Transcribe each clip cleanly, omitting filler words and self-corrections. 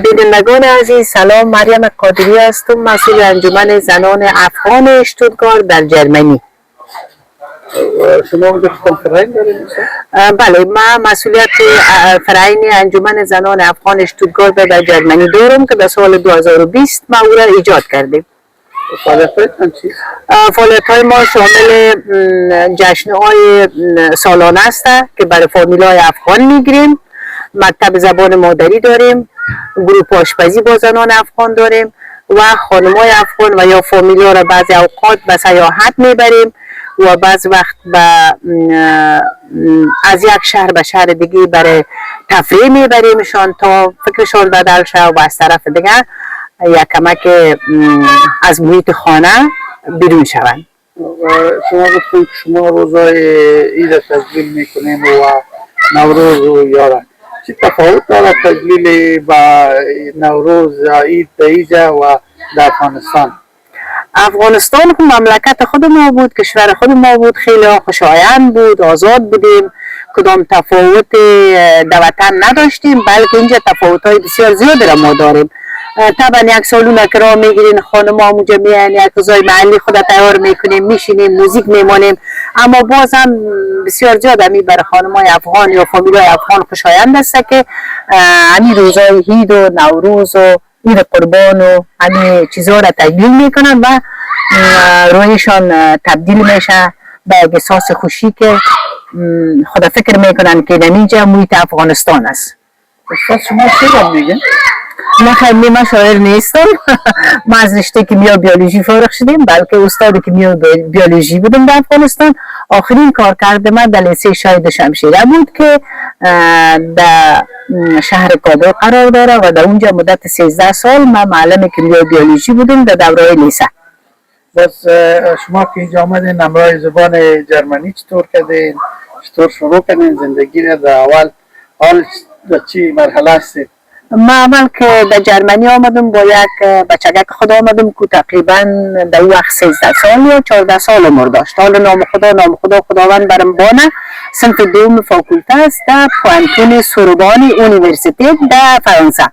بینندگان عزیز سلام، مریم قادری هستم، مسئول انجمن زنان افغان اشتوتگارت در جرمنی. شما گفتم فرهنگ دارید؟ بله، من مسئولیت فرهنگ انجمن زنان افغان اشتوتگارت در جرمنی دارم که در سال 2020 ما او را ایجاد کردیم. فعالیت‌هایتان چیست؟ فعالیت‌های ما شامل جشن‌های سالانه است که برای فامیل‌های افغان میگیریم. مکتب زبان مادری داریم، گروه آشپزی با زنان افغان داریم و خانم‌های افغان و یا فامیل‌ها را بعضی اوقات به سیاحت میبریم و بعض وقت از یک شهر به شهر دیگه برای تفریح میبریمشان تا فکرشان بدل شد و از طرف دیگه یک کمک از محیط خانه بیرون شوند. شما گفتید که شما روزای عید تجلیل میکنیم و نوروز و یاران، چه تفاوت دارد تجلیل با نوروز یا عید در اینجا و در افغانستان؟ افغانستان که مملکت خود ما بود، کشور خود ما بود، خیلی خوشایند بود، آزاد بودیم، کدام تفاوت در وطن نداشتیم، بلکه اینجا تفاوت‌های بسیار زیاد را ما داریم. طبعا یک سالونه که راه میگیرین خانم ها اونجا میان یک غذای محلی خود تیار میکنیم، میشینیم، موزیک میمانیم، اما باز هم بسیار زیاد همی برای خانم های افغان یا فامیل های افغان خوشایند است که همی روزای عید و نوروز و عید قربان و همی چیزها را تجلیل میکنن و رویشان تبدیل میشه به یک احساس خوشی که خدا فکر میکنن که نمیجا محیط افغانستان است. استاد شما چه میگن؟ من خیلی من شاعر نیستم. ما از رشته کیمیا بیولوژی فارغ شدیم، بلکه استاد کیمیا بیولوژی بودم در افغانستان. آخرین کار کرده من در لیسه شاهد شمشیره بود که در شهر کابل قرار داره و در اونجا مدت 13 سال من معلم کیمیا بیولوژی بودم در دوره لیسه. بس شما که اینجا آمدین همراه زبان جرمنی چطور کردین؟ چطور شروع کردین زندگی را در اول؟ حال در چی مرحله هستید؟ من اول که در جرمنی آمدم با یک بچگک خود آمدم که تقریبا در وقت 13 سال یا 14 سال عمر داشت. حالا نام خدا خداوند برم بانه صنف دوم فاکولته است در پوانتون سوربانی اونیورسیته در فرانسه.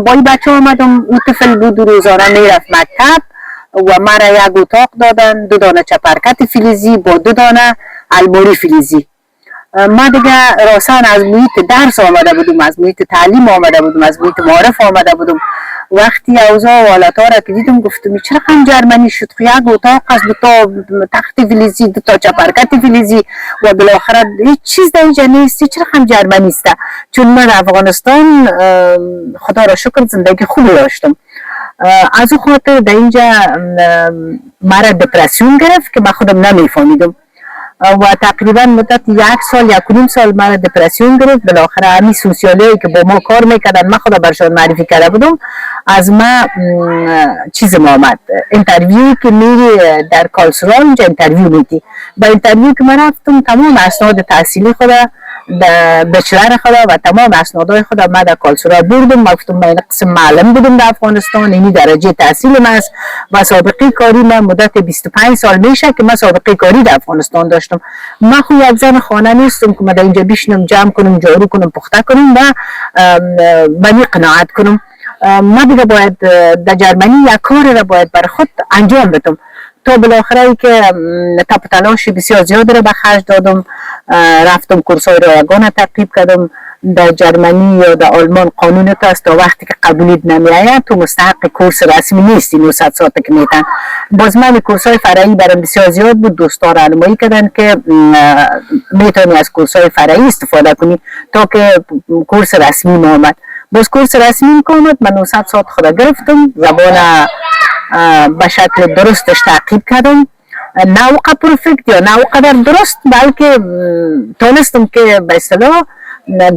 با این بچه آمدم، او طفل بود، روزانه میرفت مکتب و مرا یک اتاق دادن، 2 دانه چپرکت فلزی با 2 دانه الماری فلزی. ما دیگه راسان از محیط درس آمده بودم، از محیط تعلیم آمده بودم، از محیط معارف آمده بودم. وقتی اوضاع و حالتها را که دیدم گفتم چرا هم جرمنی شد؟ یک اتاق از 2 تا تخت فلزی، 2 تا چپرکت فلزی و بالاخره هیچ چیز در اینجا نیست، چرا هم جرمنی است؟ چون من افغانستان خدا را شکر زندگی خوبی داشتم. از او خاطر در اینجا مرا دپرسیون گرفت که من خودم نمیفهمیدم و تقریبا مدت 1 سال 1.5 سال من دپرسیون گرفت. بالاخره همین سوسیالیایی که با ما کار میکردن من خدا برشان معرفی کرده بودم، از ما چیز ما آمد، اینترویو که میری در کالسرا اونجا اینترویو میدی. با اینترویو که من رفتم تمام اسناد تحصیلی خدا، بچلر خدا و تمام اسنادهای خدا من در کالسرا بردم. من گفتم من قسم معلم بودم در افغانستان، اینی درجه تحصیل من است و سابقه کاری من مدت 25 سال میشه که من سابقه کاری در افغانستان داشتم. من خود یک زن خانه نیستم که من در اینجا بشینم جمع کنم، جارو کنم، پخته کنم و بنی قناعت کنم. من دیگه باید در جرمنی یک کار را باید برای خود انجام بدم. تا بالاخره که تپ تلاش بسیار زیاد را به خرج دادم، رفتم کورس‌های رایگان تعقیب کردم. در جرمنی یا در آلمان قانون است تا وقتی که قبولیت نمیآید تو مستحق کورس رسمی نیستی 900 ساعت که میتن. باز من کورس‌های فرعی برام بسیار زیاد بود، دوستا راهنمایی کردن که میتونی از کورس‌های فرعی استفاده کنی تا که کورس رسمی ما آمد. باز کورس رسمی که آمد من 900 ساعت خود گرفتم، زبان به شکل درستش تعقیب کردم، نه اوقع پرفکت یا نه اوقع درست، بلکه تونستم که به اصطلاح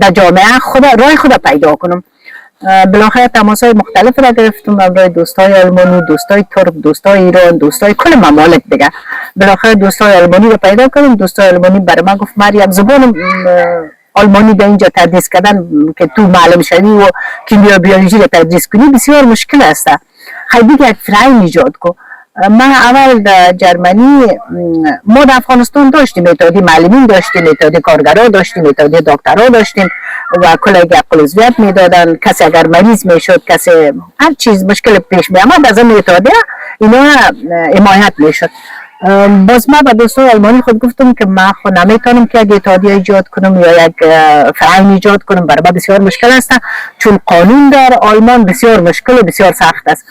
در جامعه راه خود پیدا کنم. بالاخره تماس‌های مختلف را گرفتم، برای دوستای آلمانی، دوستای ترک، دوستای ایران، دوستای کل ممالک دیگه. بالاخره دوستای آلمانی را پیدا کردم. دوستای آلمانی برای من گفت مریم زبان آلمانی به اینجا تدریس کردن که تو معلم شدی و کیمیا بیولوژی را تدریس کنی بسیار مشکل است. خیلی یک فرهنگ ایجاد کو. ما اول در جرمنی ما در افغانستان داشتیم اتحادی معلمین داشتیم اتحادی کارگرا داشتیم اتحادی دکترا داشتیم و کلی گپ عضویت میدادن کسی اگر مریض میشد کسی هر چیز مشکل پیش می آمد از این اتحادیه اینا حمایت میشد باز ما به دوستان آلمانی خود گفتم که ما خود نمیتونم که یک اتحادیه ایجاد کنم یا یک فرهنگ ایجاد کنم برای بسیار مشکل است چون قانون در آلمان بسیار مشکل و بسیار سخت است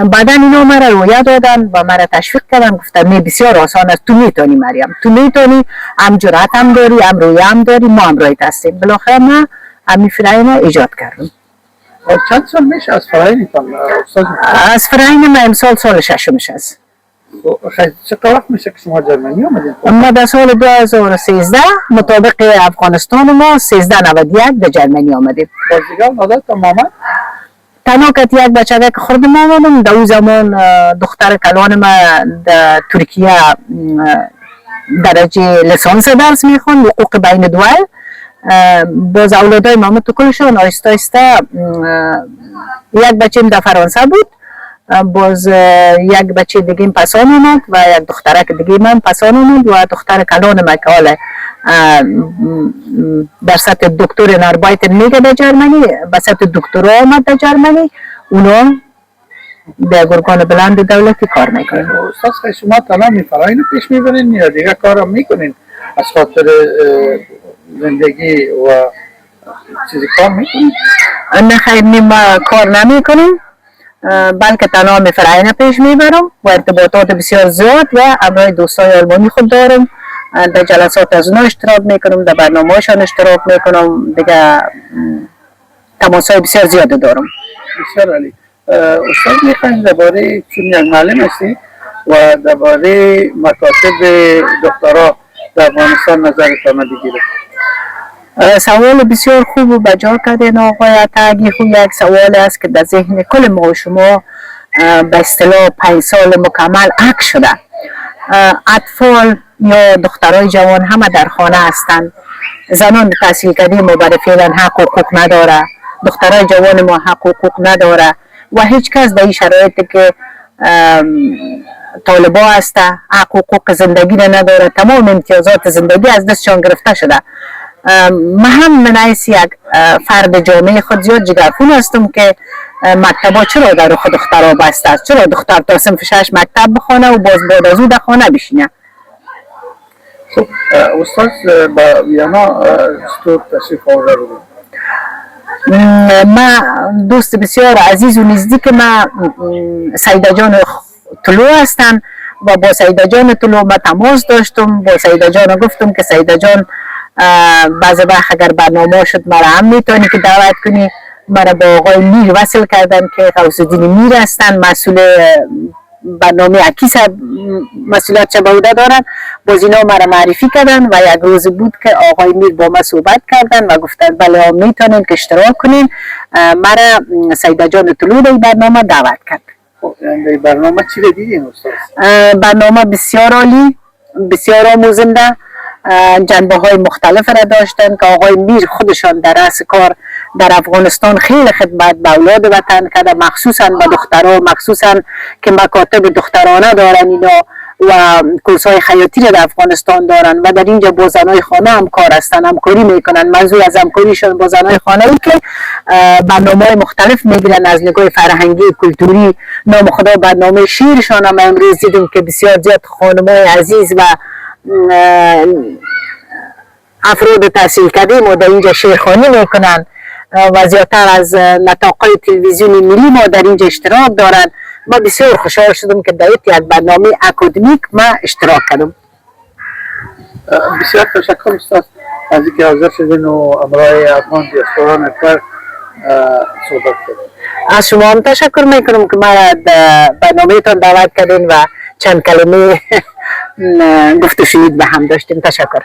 بعدا اینا مرا رویه دادن و مرا تشویق کردن گفتن نه بسیار آسان است تو میتونی مریم تو میتونی هم جرأت هم داری هم رویه هم داری ما هم رویت هستیم بالاخره ما همین فرهنگ ایجاد کردم چند سال میشه از فرهنگتان استاد؟ از فرهنگ ما امسال سال ششمش است چقدر وقت میشه که شما جرمنی آمدید؟ ما در سال 2013 مطابق افغانستان ما 1391 به جرمنی آمدیم بازیگر مادر تماما؟ تنها که یک بچه که خوردم آمدم در اون زمان دختر کلان ما در ترکیه درجه لیسانس درس میخوند حقوق بین دوال باز اولادای ما متکلشان آیسته آیسته یک بچه در فرانسه بود باز یک بچه دیگه پسان اومد و یک دخترک دیگه من پسان اومد و دختر کلان ما که حالا در سطح دکتر ناربایت میگه در جرمنی به سطح دکترا آمد در جرمنی اونا در گرگان بلند دولتی کار میکنن استاد شما تمام فرهنگ پیش میبرین یا دیگه کار هم میکنین از خاطر زندگی و چیزی کار میکنین؟ نه خیر ما کار نمیکنیم بلکه تنها فرهنگ پیش میبرم و ارتباطات بسیار زیاد و همراه دوستای آلمانی خود دارم در جلسات از اونا اشتراک میکنم در برنامه‌هاشون اشتراک میکنم دیگه تماسای بسیار زیاد دارم بسیار عالی استاد میخواین درباره چون یک معلم هستی و درباره مکاتب دکترا در افغانستان نظرتان بگیرید سوال بسیار خوب و بجا کردین آقای عطاگی یک سوال است که در ذهن کل ما و شما به اصطلاح 5 سال مکمل عکس شده اطفال یا دخترای جوان همه در خانه هستند زنان تحصیل کرده ما برای فعلا حق و حقوق نداره دخترای جوان ما حق و حقوق نداره و هیچ کس در این شرایطی که طالبا هسته حق و حقوق زندگی را نداره تمام امتیازات زندگی از دستشان گرفته شده من هم من حیث یک فرد جامعه خود زیاد جگرخون هستم که مکتبا چرا در رخ دخترها بسته است چرا دختر تا صنف 6 مکتب بخونه و باز بعد از او در خانه بشینه خب استاد با ویانا چطور تشریف آورده رو ما دوست بسیار عزیز و نزدیک ما سیده جان طلوع هستن و با سیده جان طلوع ما تماس داشتم با سیده جان گفتم که سیده جان بعضی وقت اگر برنامه شد مرا هم میتونی که دعوت کنی مرا با آقای میر وصل کردن که غوث الدین میر هستن مسئول برنامه عکیس مسئولیت چه بوده دارن باز اینا مرا معرفی کردن و یک روز بود که آقای میر با ما صحبت کردن و گفتن بله میتونین که اشتراک کنین مرا سیده جان طلوع در برنامه دعوت کرد در برنامه چی رو دیدین استاد؟ برنامه بسیار عالی بسیار آموزنده جنبه های مختلف را داشتن که آقای میر خودشان در رأس کار در افغانستان خیلی خدمت به اولاد وطن کرده مخصوصا به دخترها مخصوصا که مکاتب دخترانه دارن اینا و کورس های خیاطی را در افغانستان دارن و در اینجا با زنای خانه همکار هستن همکاری میکنن منظور از همکاریشون با زنای خانه ای که برنامه های مختلف میگیرن از نگاه فرهنگی کلتوری نام خدا برنامه شیرشان هم امروز دیدیم که بسیار زیاد خانمای عزیز و افراد تحصیل کرده ما در اینجا شیرخوانی میکنن و زیادتر از نطاقای تلویزیونی ملی ما در اینجا اشتراک دارن ما بسیار خوشحال شدم که در یک برنامه اکادمیک ما اشتراک کردم بسیار تشکر استاد از اینکه حاضر شدین و امرای افغان دیاسپورا نتورک صحبت کردین از شما هم تشکر میکنم که مرا برنامه تان دعوت کردین و چند کلمه گفت و شنید به هم داشتیم تشکر